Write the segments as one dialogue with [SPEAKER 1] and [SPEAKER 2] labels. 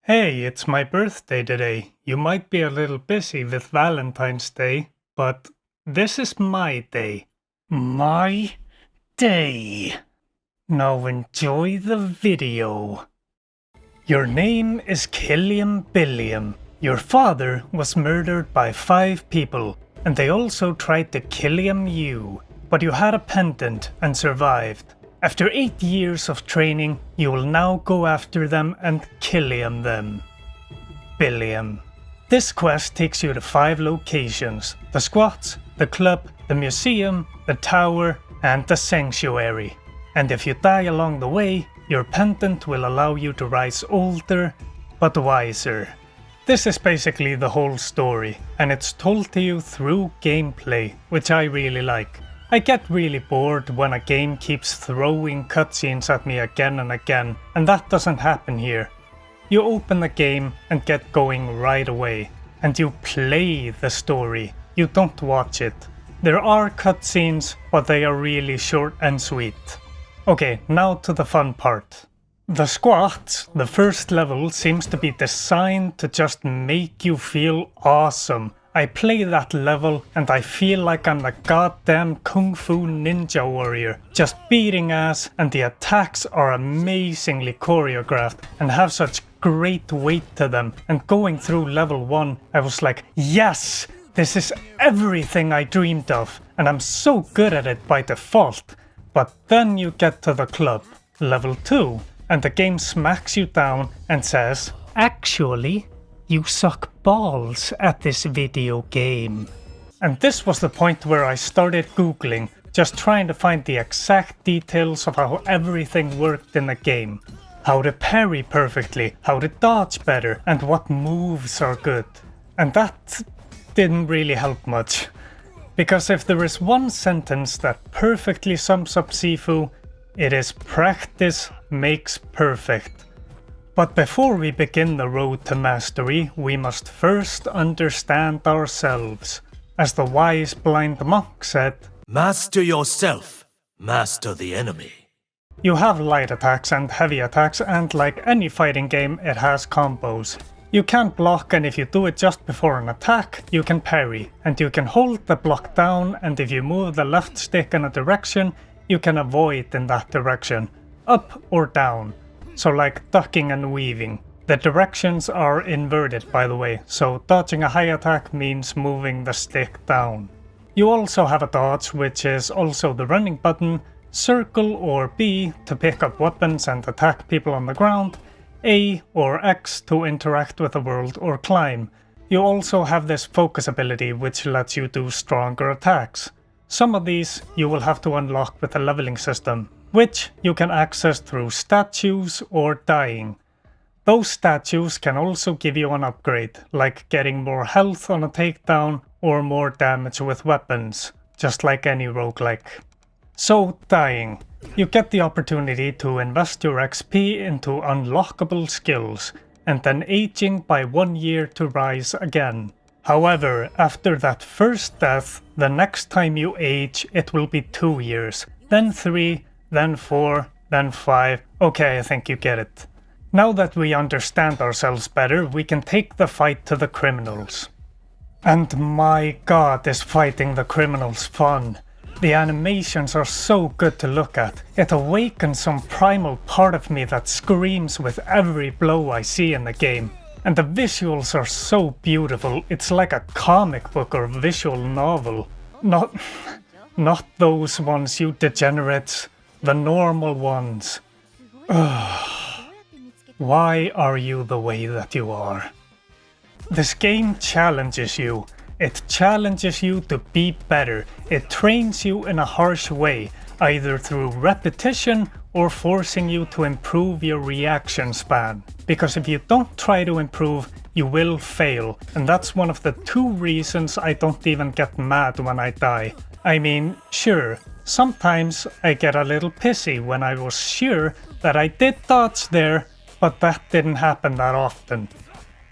[SPEAKER 1] Hey, it's my birthday today. You might be a little busy with Valentine's Day, but this is my day. My day. Now enjoy the video. Your name is Killiam Billiam. Your father was murdered by 5 people, and they also tried to kill you, but you had a pendant and survived. After 8 years of training, you will now go after them and kill them. Billiam. This quest takes you to 5 locations: the squats, the club, the museum, the tower, and the sanctuary. And if you die along the way, your pendant will allow you to rise older, but wiser. This is basically the whole story, and it's told to you through gameplay, which I really like. I get really bored when a game keeps throwing cutscenes at me again and again, and that doesn't happen here. You open the game and get going right away, and you play the story, you don't watch it. There are cutscenes, but they are really short and sweet. Okay, now to the fun part. The squats, the first level, seems to be designed to just make you feel awesome. I play that level and I feel like I'm the goddamn Kung Fu Ninja Warrior, just beating ass, and the attacks are amazingly choreographed and have such great weight to them. And going through level 1, I was like, yes, this is everything I dreamed of, and I'm so good at it by default. But then you get to the club, level 2, and the game smacks you down and says, actually, you suck balls at this video game. And this was the point where I started googling, just trying to find the exact details of how everything worked in the game. How to parry perfectly, how to dodge better, and what moves are good. And that didn't really help much. Because if there is one sentence that perfectly sums up Sifu, it is practice makes perfect. But before we begin the road to mastery, we must first understand ourselves. As the wise blind monk said,
[SPEAKER 2] master yourself, master the enemy.
[SPEAKER 1] You have light attacks and heavy attacks, and like any fighting game, it has combos. You can't block, and if you do it just before an attack, you can parry. And you can hold the block down, and if you move the left stick in a direction, you can avoid in that direction, up or down. So like ducking and weaving. The directions are inverted, by the way, so dodging a high attack means moving the stick down. You also have a dodge, which is also the running button, circle or B to pick up weapons and attack people on the ground, A or X to interact with the world or climb. You also have this focus ability, which lets you do stronger attacks. Some of these you will have to unlock with a leveling system, which you can access through statues or dying. Those statues can also give you an upgrade, like getting more health on a takedown or more damage with weapons, just like any roguelike. So dying. You get the opportunity to invest your XP into unlockable skills, and then aging by 1 year to rise again. However, after that first death, the next time you age it will be 2 years, then 3, then 4, then 5. Okay, I think you get it. Now that we understand ourselves better, we can take the fight to the criminals. And my god, is fighting the criminals fun. The animations are so good to look at. It awakens some primal part of me that screams with every blow I see in the game. And the visuals are so beautiful, it's like a comic book or visual novel. Not those ones, you degenerates. The normal ones. Ugh. Why are you the way that you are? This game challenges you. It challenges you to be better. It trains you in a harsh way, either through repetition or forcing you to improve your reaction span. Because if you don't try to improve, you will fail. And that's one of the 2 reasons I don't even get mad when I die. I mean, sure, sometimes I get a little pissy when I was sure that I did dodge there, but that didn't happen that often.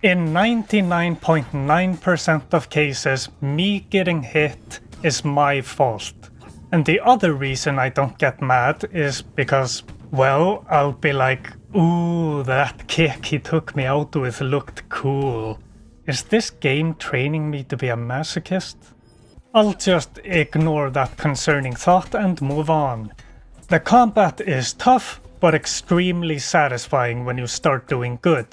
[SPEAKER 1] In 99.9% of cases, me getting hit is my fault. And the other reason I don't get mad is because, well, I'll be like, Ooh, that kick he took me out with looked cool. Is this game training me to be a masochist? I'll just ignore that concerning thought and move on. The combat is tough, but extremely satisfying when you start doing good.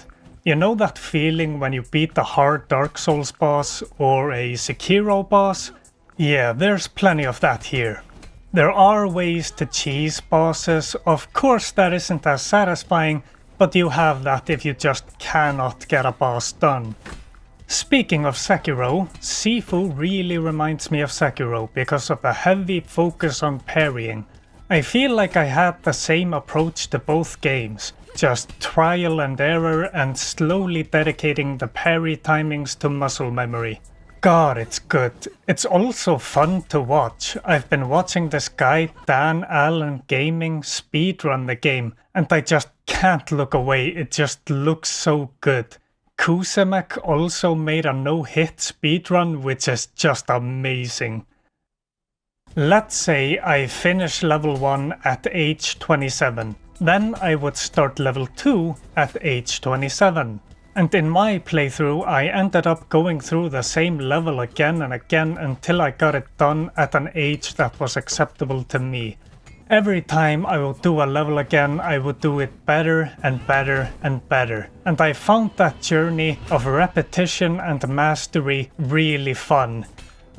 [SPEAKER 1] You know that feeling when you beat a hard Dark Souls boss or a Sekiro boss? Yeah, there's plenty of that here. There are ways to cheese bosses, of course that isn't as satisfying, but you have that if you just cannot get a boss done. Speaking of Sekiro, Sifu really reminds me of Sekiro because of the heavy focus on parrying. I feel like I had the same approach to both games, just trial and error and slowly dedicating the parry timings to muscle memory. God, it's good. It's also fun to watch. I've been watching this guy, Dan Allen Gaming, speedrun the game, and I just can't look away. It just looks so good. Kuzemek also made a no-hit speedrun, which is just amazing. Let's say I finish level 1 at age 27. Then I would start level 2 at age 27. And in my playthrough I ended up going through the same level again and again until I got it done at an age that was acceptable to me. Every time I would do a level again, I would do it better and better and better. And I found that journey of repetition and mastery really fun.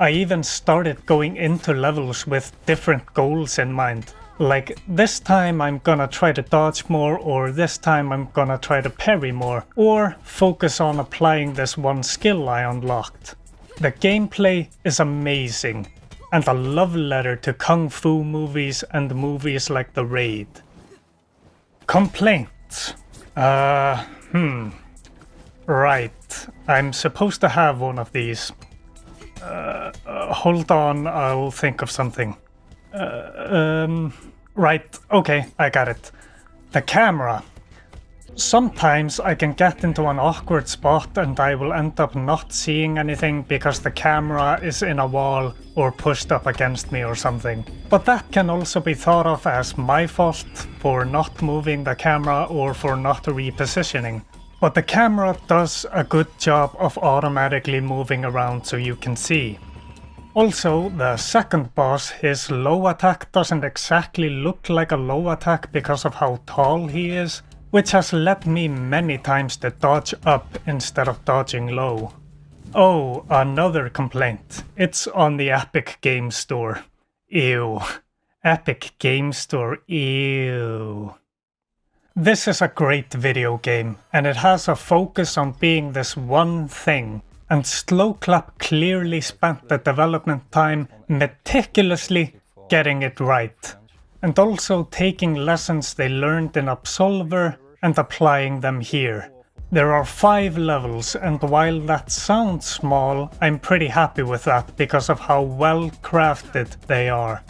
[SPEAKER 1] I even started going into levels with different goals in mind. Like, this time I'm gonna try to dodge more, or this time I'm gonna try to parry more, or focus on applying this one skill I unlocked. The gameplay is amazing, and a love letter to kung fu movies and movies like The Raid. Complaints. Right, I'm supposed to have one of these. Hold on, I'll think of something. Right, okay, I got it. The camera. Sometimes I can get into an awkward spot and I will end up not seeing anything because the camera is in a wall or pushed up against me or something. But that can also be thought of as my fault for not moving the camera or for not repositioning. But the camera does a good job of automatically moving around so you can see. Also, the second boss, his low attack doesn't exactly look like a low attack because of how tall he is, which has led me many times to dodge up instead of dodging low. Oh, another complaint. It's on the Epic Game Store. Ew. Epic Game Store, ew. This is a great video game, and it has a focus on being this one thing. And Sloclap clearly spent the development time meticulously getting it right, and also taking lessons they learned in Absolver and applying them here. There are 5 levels, and while that sounds small, I'm pretty happy with that because of how well crafted they are.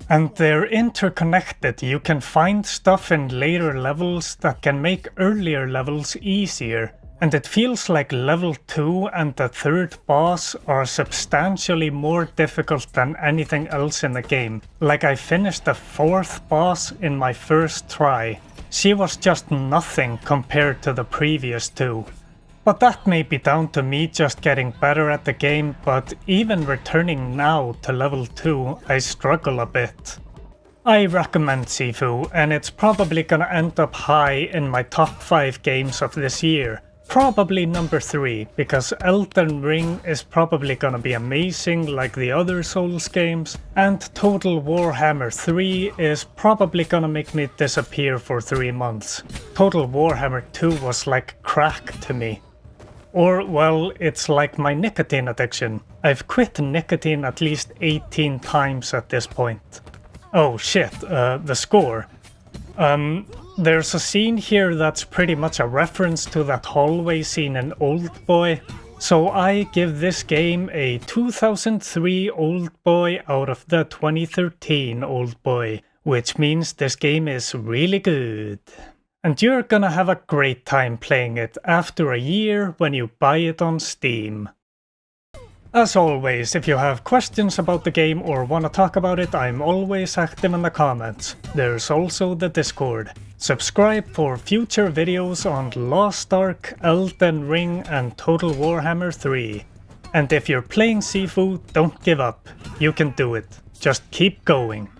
[SPEAKER 1] And they're interconnected. You can find stuff in later levels that can make earlier levels easier. And it feels like level 2 and the third boss are substantially more difficult than anything else in the game. Like, I finished the 4th boss in my first try. She was just nothing compared to the previous 2. But that may be down to me just getting better at the game, but even returning now to level 2, I struggle a bit. I recommend Sifu, and it's probably gonna end up high in my top 5 games of this year. Probably number 3, because Elden Ring is probably gonna be amazing like the other Souls games, and Total Warhammer 3 is probably gonna make me disappear for 3 months. Total Warhammer 2 was like crack to me. Or, well, it's like my nicotine addiction. I've quit nicotine at least 18 times at this point. Oh shit, the score. There's a scene here that's pretty much a reference to that hallway scene in Oldboy, so I give this game a 2003 Oldboy out of the 2013 Oldboy, which means this game is really good. And you're gonna have a great time playing it after a year when you buy it on Steam. As always, if you have questions about the game or want to talk about it, I'm always active in the comments. There's also the Discord. Subscribe for future videos on Lost Ark, Elden Ring and Total Warhammer 3. And if you're playing Sifu, don't give up. You can do it. Just keep going.